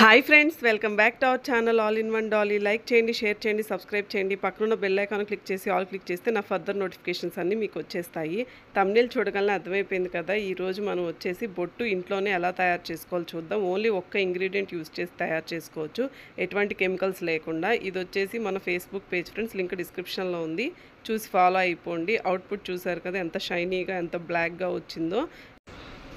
Hi friends, welcome back to our channel all in one Dolly. Like చేయండి, share చేయండి, subscribe చేయండి. పక్కనున్న bell icon click చేసి all click చేస్తే నా ఫర్దర్ నోటిఫికేషన్స్ అన్నీ మీకు వచ్చేస్తాయి. థంబ్నెయిల్ చూడగానే అర్థమైపోయింది కదా. ఈరోజు మనం వచ్చేసి బొట్టు ఇంట్లోనే ఎలా తయారు చేసుకోవాలో చూద్దాం. ఓన్లీ ఒక్క ఇంగ్రీడియంట్ యూస్ చేసి తయారు చేసుకోవచ్చు, ఎటువంటి కెమికల్స్ లేకుండా. ఇది వచ్చేసి మన ఫేస్బుక్ పేజ్ ఫ్రెండ్స్, లింక్ డిస్క్రిప్షన్లో ఉంది, చూసి ఫాలో అయిపోండి. అవుట్పుట్ చూసారు కదా, ఎంత షైనీగా ఎంత బ్లాక్గా వచ్చిందో.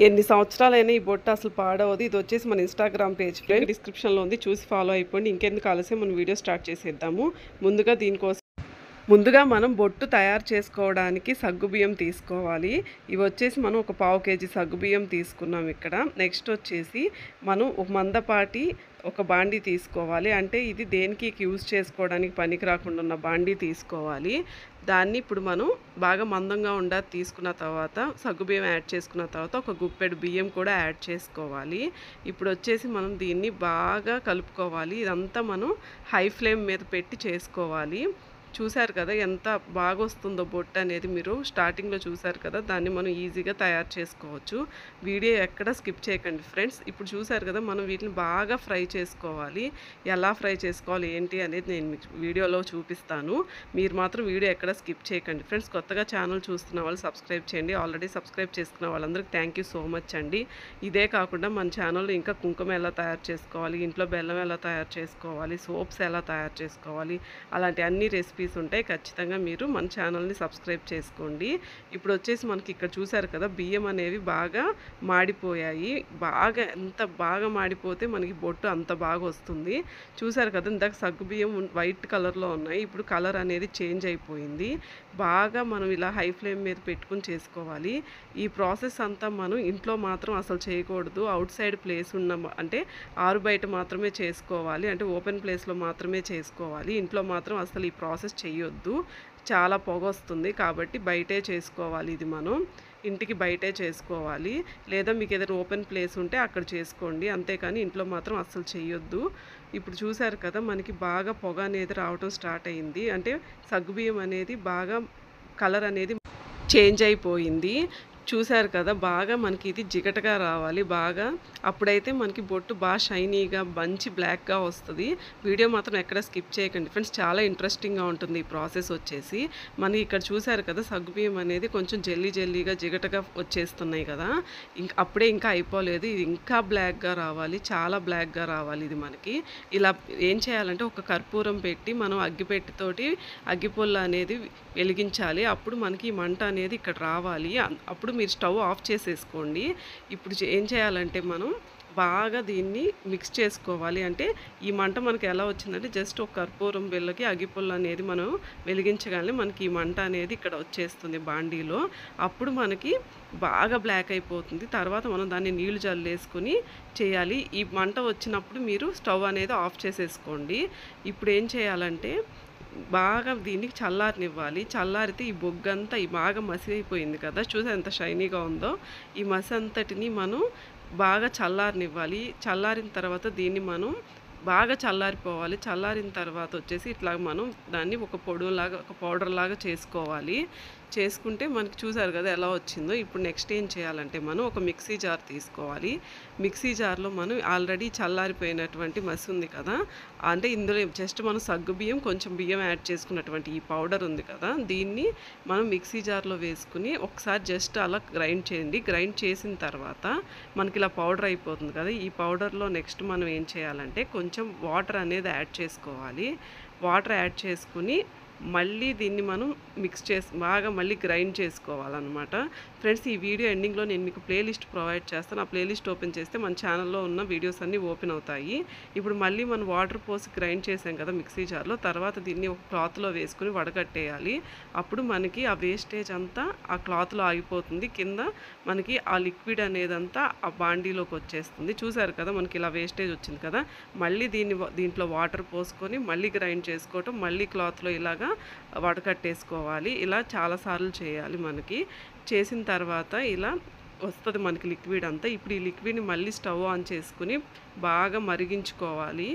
ఎన్ని సంవత్సరాలైనా ఈ బొట్టు అసలు పాడవదు. ఇది వచ్చేసి మన ఇన్స్టాగ్రామ్ పేజ్ ఫ్రెండ్, డిస్క్రిప్షన్లో ఉంది, చూసి ఫాలో అయిపోండి. ఇంకెందుకు ఆలస్యం, మనం వీడియో స్టార్ట్ చేసేద్దాము. ముందుగా మనం బొట్టు తయారు చేసుకోవడానికి సగ్గుబియ్యం తీసుకోవాలి. ఇవి వచ్చేసి మనం ఒక 1/2 kg సగ్గుబియ్యం తీసుకున్నాం ఇక్కడ. నెక్స్ట్ వచ్చేసి మనం ఒక మందపాటి ఒక బాండీ తీసుకోవాలి. అంటే ఇది దేనికి యూజ్ చేసుకోవడానికి పనికి రాకుండా ఉన్న బాండీ తీసుకోవాలి. దాన్ని ఇప్పుడు మనం బాగా మందంగా ఉండేది తీసుకున్న తర్వాత సగ్గుబియ్యం యాడ్ చేసుకున్న తర్వాత ఒక గుప్పెడు బియ్యం కూడా యాడ్ చేసుకోవాలి. ఇప్పుడు వచ్చేసి మనం దీన్ని బాగా కలుపుకోవాలి. ఇదంతా మనం హై ఫ్లేమ్ మీద పెట్టి చేసుకోవాలి. చూశారు కదా ఎంత బాగా వస్తుందో బొట్టు అనేది, మీరు స్టార్టింగ్లో చూశారు కదా. దాన్ని మనం ఈజీగా తయారు చేసుకోవచ్చు. వీడియో ఎక్కడ స్కిప్ చేయకండి ఫ్రెండ్స్. ఇప్పుడు చూశారు కదా, మనం వీటిని బాగా ఫ్రై చేసుకోవాలి. ఎలా ఫ్రై చేసుకోవాలి ఏంటి అనేది నేను మీకు వీడియోలో చూపిస్తాను. మీరు మాత్రం వీడియో ఎక్కడ స్కిప్ చేయకండి ఫ్రెండ్స్. కొత్తగా ఛానల్ చూస్తున్న వాళ్ళు సబ్స్క్రైబ్ చేయండి. ఆల్రెడీ సబ్స్క్రైబ్ చేసుకున్న వాళ్ళందరికీ థ్యాంక్ యూ సో మచ్ అండి. ఇదే కాకుండా మన ఛానల్లో ఇంకా కుంకుమ ఎలా తయారు చేసుకోవాలి, ఇంట్లో బెల్లం ఎలా తయారు చేసుకోవాలి, సోప్స్ ఎలా తయారు చేసుకోవాలి, అలాంటి అన్ని రెసిపీస్ ఉంటాయి. ఖచ్చితంగా మీరు మన ఛానల్ని సబ్స్క్రైబ్ చేసుకోండి. ఇప్పుడు వచ్చేసి మనకి ఇక్కడ చూసారు కదా, బియ్యం అనేవి బాగా మాడిపోయాయి. బాగా ఎంత బాగా మాడిపోతే మనకి బొట్టు అంత బాగా వస్తుంది. చూసారు కదా, ఇందాక సగ్గు బియ్యం వైట్ కలర్లో ఉన్నాయి, ఇప్పుడు కలర్ అనేది చేంజ్ అయిపోయింది. బాగా మనం ఇలా హై ఫ్లేమ్ మీద పెట్టుకుని చేసుకోవాలి. ఈ ప్రాసెస్ అంతా మనం ఇంట్లో మాత్రం అసలు చేయకూడదు. అవుట్ సైడ్ ప్లేస్ ఉన్న, అంటే ఆరు బయట మాత్రమే చేసుకోవాలి. అంటే ఓపెన్ ప్లేస్లో మాత్రమే చేసుకోవాలి. ఇంట్లో మాత్రం అసలు ఈ ప్రాసెస్ చేయొద్దు, చాలా పొగ వస్తుంది. కాబట్టి బయటే చేసుకోవాలి. ఇది మనం ఇంటికి బయటే చేసుకోవాలి. లేదా మీకు ఏదైనా ఓపెన్ ప్లేస్ ఉంటే అక్కడ చేసుకోండి, అంతేకాని ఇంట్లో మాత్రం అస్సలు చేయొద్దు. ఇప్పుడు చూసారు కదా, మనకి బాగా పొగ అనేది రావడం స్టార్ట్ అయింది. అంటే సగ్గుబియ్యం అనేది బాగా కలర్ అనేది చేంజ్ అయిపోయింది. చూసారు కదా, బాగా మనకి ఇది జిగటగా రావాలి బాగా. అప్పుడైతే మనకి బొట్టు బాగా షైనీగా మంచి బ్లాక్గా వస్తుంది. వీడియో మాత్రం ఎక్కడ స్కిప్ చేయకండి ఫ్రెండ్స్, చాలా ఇంట్రెస్టింగ్గా ఉంటుంది ఈ ప్రాసెస్ వచ్చేసి. మనకి ఇక్కడ చూసారు కదా, సగ్గుబియ్యం అనేది కొంచెం జల్లీగా జిగటగా వచ్చేస్తున్నాయి కదా. అప్పుడే ఇంకా అయిపోలేదు, ఇది ఇంకా బ్లాక్గా రావాలి, చాలా బ్లాక్గా రావాలి. ఇది మనకి ఇలా ఏం చేయాలంటే ఒక కర్పూరం పెట్టి మనం అగ్గిపెట్టితోటి అగ్గిపుల్ల అనేది వెలిగించాలి. అప్పుడు మనకి ఈ మంట అనేది ఇక్కడ రావాలి. అప్పుడు మీరు స్టవ్ ఆఫ్ చేసేసుకోండి. ఇప్పుడు ఏం చేయాలంటే మనం బాగా దీన్ని మిక్స్ చేసుకోవాలి. అంటే ఈ మంట మనకి ఎలా వచ్చిందంటే, జస్ట్ ఒక కర్పూరం బిళ్ళకి అగ్గిపుల్ల అనేది మనం వెలిగించగానే మనకి ఈ మంట అనేది ఇక్కడ వచ్చేస్తుంది బాండీలో. అప్పుడు మనకి బాగా బ్లాక్ అయిపోతుంది. తర్వాత మనం దాన్ని నీళ్లు జల్లేసుకుని చేయాలి. ఈ మంట వచ్చినప్పుడు మీరు స్టవ్ అనేది ఆఫ్ చేసేసుకోండి. ఇప్పుడు ఏం చేయాలంటే బాగా దీన్ని చల్లారనివ్వాలి. చల్లారితే ఈ బొగ్గంతా ఈ బాగా మసి అయిపోయింది కదా, చూసి ఎంత షైనీగా ఉందో. ఈ మసి అంతటిని మనం బాగా చల్లారనివ్వాలి. చల్లారిన తర్వాత దీన్ని మనం బాగా చల్లారిపోవాలి. చల్లారిన తర్వాత వచ్చేసి ఇట్లా మనం దాన్ని ఒక పొడిలాగా ఒక పౌడర్ లాగా చేసుకోవాలి. చేసుకుంటే మనకి చూసారు కదా ఎలా వచ్చిందో. ఇప్పుడు నెక్స్ట్ ఏం చేయాలంటే మనం ఒక మిక్సీ జార్ తీసుకోవాలి. మిక్సీ జార్లో మనం ఆల్రెడీ చల్లారిపోయినటువంటి మసి ఉంది కదా, అంటే ఇందులో జస్ట్ మనం సగ్గు బియ్యం కొంచెం బియ్యం యాడ్ చేసుకున్నటువంటి ఈ పౌడర్ ఉంది కదా, దీన్ని మనం మిక్సీ జార్లో వేసుకుని ఒకసారి జస్ట్ అలా గ్రైండ్ చేయండి. గ్రైండ్ చేసిన తర్వాత మనకి ఇలా పౌడర్ అయిపోతుంది కదా. ఈ పౌడర్లో నెక్స్ట్ మనం ఏం చేయాలంటే కొంచెం వాటర్ అనేది యాడ్ చేసుకోవాలి. వాటర్ యాడ్ చేసుకుని మళ్ళీ దీన్ని మనం మిక్స్ చేసి బాగా మళ్ళీ గ్రైండ్ చేసుకోవాలన్నమాట ఫ్రెండ్స్. ఈ వీడియో ఎండింగ్లో నేను మీకు ప్లేలిస్ట్ ప్రొవైడ్ చేస్తాను. ఆ ప్లేలిస్ట్ ఓపెన్ చేస్తే మన ఛానల్లో ఉన్న వీడియోస్ అన్నీ ఓపెన్ అవుతాయి. ఇప్పుడు మళ్ళీ మనం వాటర్ పోసి గ్రైండ్ చేసాం కదా మిక్సీ జార్లో, తర్వాత దీన్ని ఒక క్లాత్లో వేసుకుని వడగట్టేయాలి. అప్పుడు మనకి ఆ వేస్టేజ్ అంతా ఆ క్లాత్లో ఆగిపోతుంది. కింద మనకి ఆ లిక్విడ్ అనేదంతా ఆ బాండీలోకి వచ్చేస్తుంది. చూసారు కదా, మనకి ఇలా వేస్టేజ్ వచ్చింది కదా. మళ్ళీ దీంట్లో వాటర్ పోసుకొని మళ్ళీ గ్రైండ్ చేసుకోవటం, మళ్ళీ క్లాత్లో ఇలాగా వడకట్టేసుకోవాలి. ఇలా చాలాసార్లు చేయాలి. మనకి చేసిన తర్వాత ఇలా వస్తుంది మనకి లిక్విడ్ అంతా. ఇప్పుడు ఈ లిక్విడ్ని మళ్ళీ స్టవ్ ఆన్ చేసుకుని బాగా మరిగించుకోవాలి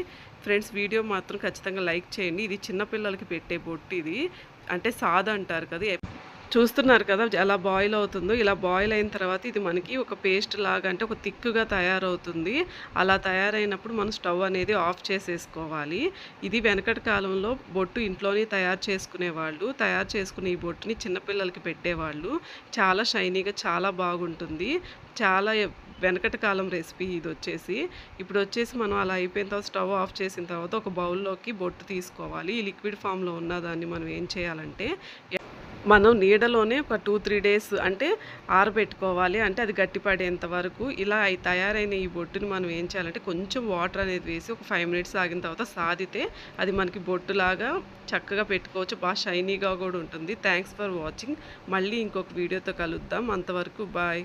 ఫ్రెండ్స్. వీడియో మాత్రం ఖచ్చితంగా లైక్ చేయండి. ఇది చిన్నపిల్లలకి పెట్టే బొట్టు, ఇది అంటే సాదా అంటారు కదా, చూస్తున్నారు కదా ఎలా బాయిల్ అవుతుందో. ఇలా బాయిల్ అయిన తర్వాత ఇది మనకి ఒక పేస్ట్ లాగా అంటే ఒక థిక్‌గా తయారవుతుంది. అలా తయారైనప్పుడు మనం స్టవ్ అనేది ఆఫ్ చేసేసుకోవాలి. ఇది వెనకటి కాలంలో బొట్టు ఇంట్లోనే తయారు చేసుకునేవాళ్ళు. తయారు చేసుకునే ఈ బొట్టుని చిన్న పిల్లలకి పెట్టేవాళ్ళు. చాలా షైనీగా చాలా బాగుంటుంది. చాలా వెనకటి కాలం రెసిపీ ఇదొచ్చేసి. ఇప్పుడొచ్చేసి మనం అలా అయిపోయిన తర్వాత స్టవ్ ఆఫ్ చేసిన తర్వాత ఒక బౌల్‌లోకి బొట్టు తీసుకోవాలి. ఈ లిక్విడ్ ఫామ్‌లో ఉన్నదాన్ని మనం ఏం చేయాలంటే మనం నీడలోనే ఒక 2, 3 డేస్ అంటే ఆరబెట్టుకోవాలి. అంటే అది గట్టిపడేంత వరకు. ఇలా తయారైన ఈ బొట్టుని మనం ఏం చేయాలంటే కొంచెం వాటర్ అనేది వేసి ఒక 5 మినిట్స్ ఆగిన తర్వాత సాదితే అది మనకి బొట్టులాగా చక్కగా పెట్టుకోవచ్చు. బాగా షైనీగా కూడా ఉంటుంది. Thanks for watching. మళ్ళీ ఇంకొక వీడియోతో కలుద్దాం. అంతవరకు బాయ్.